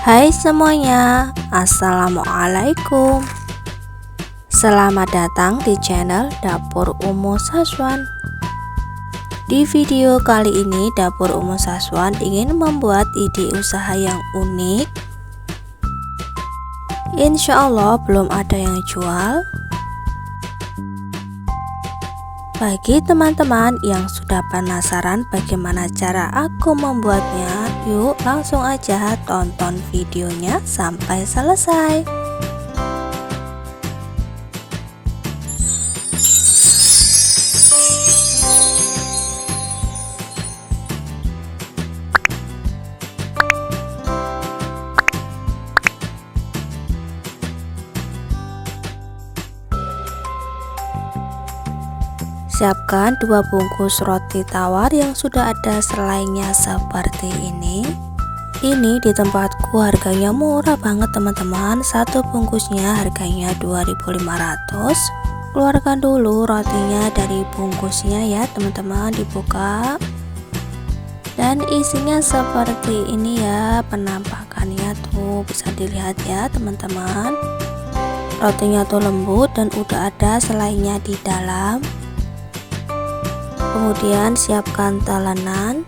Hai semuanya, Assalamualaikum. Selamat datang di channel Dapur Umu Saswan. Di video kali ini Dapur Umu Saswan ingin membuat ide usaha yang unik. Insya Allah belum ada yang jual. Bagi teman-teman yang sudah penasaran bagaimana cara aku membuatnya, yuk langsung aja tonton videonya sampai selesai. Siapkan 2 bungkus roti tawar yang sudah ada selainya seperti ini. Ini di tempatku harganya murah banget teman-teman. Satu bungkusnya harganya 2.500. Keluarkan dulu rotinya dari bungkusnya ya teman-teman, dibuka. Dan isinya seperti ini ya, penampakannya tuh bisa dilihat ya teman-teman. Rotinya tuh lembut dan udah ada selainya di dalam. Kemudian siapkan telenan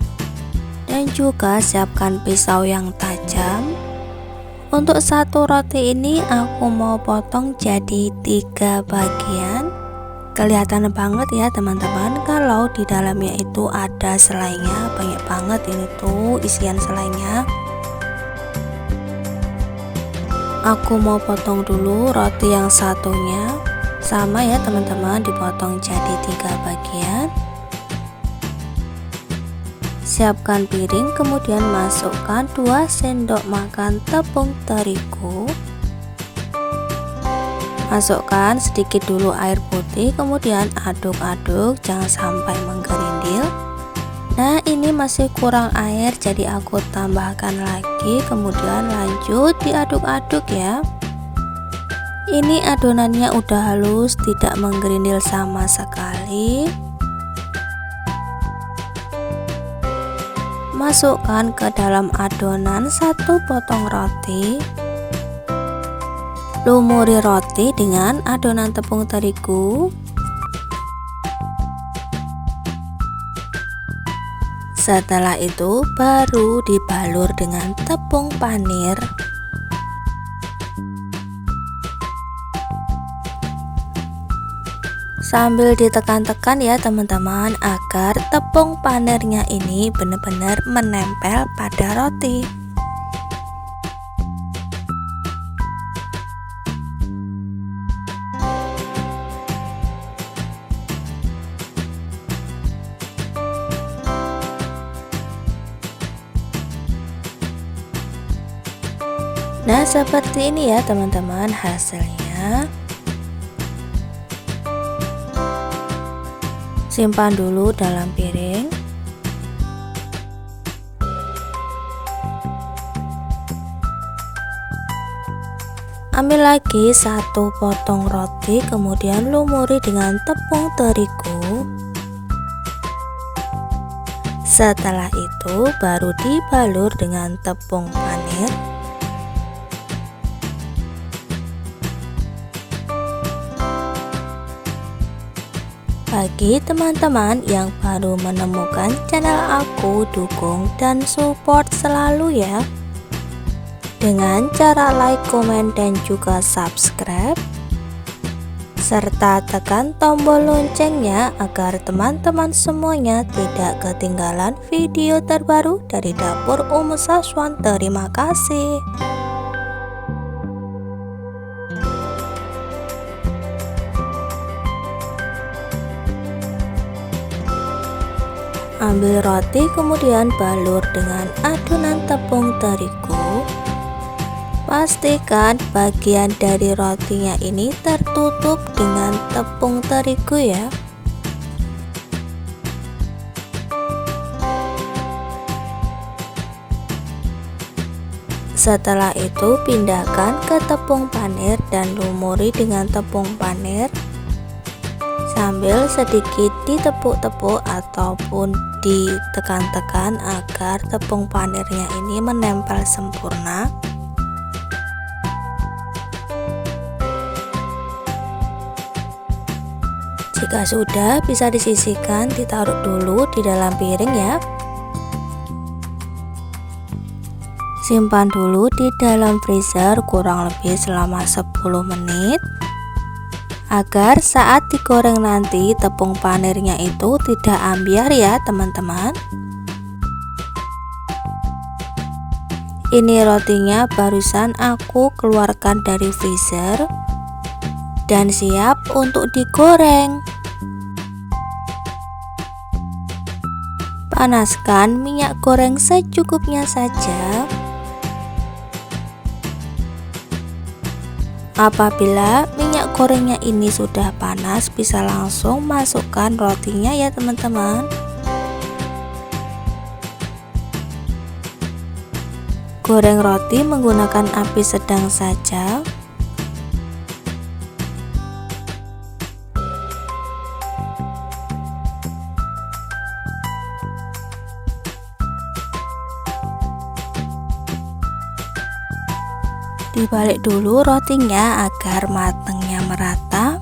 dan juga siapkan pisau yang tajam. Untuk satu roti ini aku mau potong jadi 3 bagian. Kelihatan banget ya teman-teman kalau di dalamnya itu ada selainya, banyak banget ini tuh isian selainya. Aku mau potong dulu roti yang satunya, sama ya teman-teman, dipotong jadi 3 bagian. Siapkan piring, kemudian masukkan 2 sendok makan tepung terigu. Masukkan sedikit dulu air putih, kemudian aduk-aduk, jangan sampai menggerindil. Nah, ini masih kurang air, jadi aku tambahkan lagi, kemudian lanjut diaduk-aduk ya. Ini adonannya udah halus, tidak menggerindil sama sekali. Masukkan ke dalam adonan 1 potong roti. Lumuri roti dengan adonan tepung terigu. Setelah itu baru dibalur dengan tepung panir. Sambil ditekan-tekan ya teman-teman, agar tepung panirnya ini benar-benar menempel pada roti. Nah, seperti ini ya teman-teman hasilnya. Simpan dulu dalam piring. Ambil lagi 1 potong roti, kemudian lumuri dengan tepung terigu. Setelah itu baru dibalur dengan tepung panir. Bagi teman-teman yang baru menemukan channel aku, dukung dan support selalu ya, dengan cara like, komen, dan juga subscribe, serta tekan tombol loncengnya agar teman-teman semuanya tidak ketinggalan video terbaru dari Dapur Umu Saswan. Terima kasih. Ambil roti, kemudian balur dengan adonan tepung terigu. Pastikan bagian dari rotinya ini tertutup dengan tepung terigu ya. Setelah itu pindahkan ke tepung panir dan lumuri dengan tepung panir. Sambil sedikit ditepuk-tepuk ataupun ditekan-tekan agar tepung panirnya ini menempel sempurna. Jika sudah, bisa disisihkan, ditaruh dulu di dalam piring ya. Simpan dulu di dalam freezer kurang lebih selama 10 menit agar saat digoreng nanti tepung panirnya itu tidak ambiar ya teman-teman. Ini rotinya barusan aku keluarkan dari freezer dan siap untuk digoreng. Panaskan minyak goreng secukupnya saja. Apabila minyak gorengnya ini sudah panas, bisa langsung masukkan rotinya ya teman-teman. Goreng roti menggunakan api sedang saja. Dibalik dulu rotinya agar matangnya merata.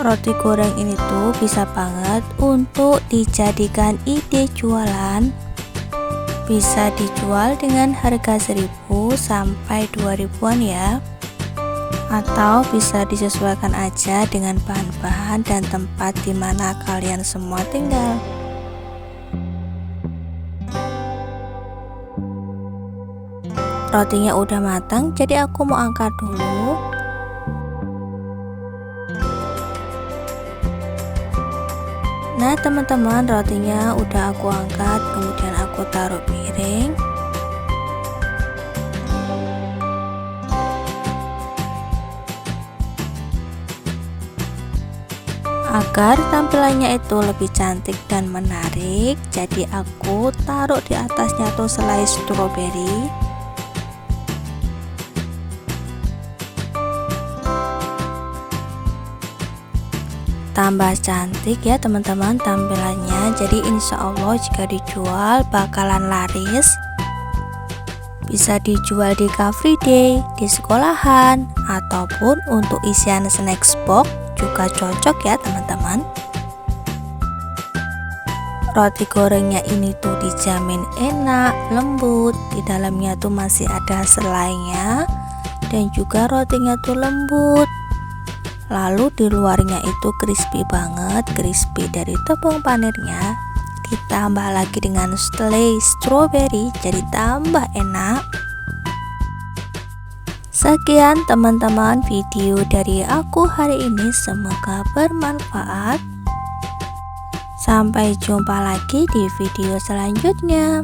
Roti goreng ini tuh bisa banget untuk dijadikan ide jualan. Bisa dijual dengan harga 1.000 sampai 2.000-an ya. Atau bisa disesuaikan aja dengan bahan-bahan dan tempat di mana kalian semua tinggal. Rotinya udah matang, jadi aku mau angkat dulu. Nah teman-teman, rotinya udah aku angkat, kemudian aku taruh piring. Agar tampilannya itu lebih cantik dan menarik, jadi aku taruh di atasnya tuh selai stroberi. Tambah cantik ya teman-teman tampilannya. Jadi insya Allah jika dijual bakalan laris. Bisa dijual di Car Free Day, di sekolahan, ataupun untuk isian snack box juga cocok ya teman-teman. Roti gorengnya ini tuh dijamin enak, lembut. Di dalamnya tuh masih ada selainya dan juga rotinya tuh lembut. Lalu di luarnya itu crispy banget, crispy dari tepung panirnya. Ditambah lagi dengan selai strawberry, jadi tambah enak. Sekian teman-teman video dari aku hari ini, semoga bermanfaat. Sampai jumpa lagi di video selanjutnya.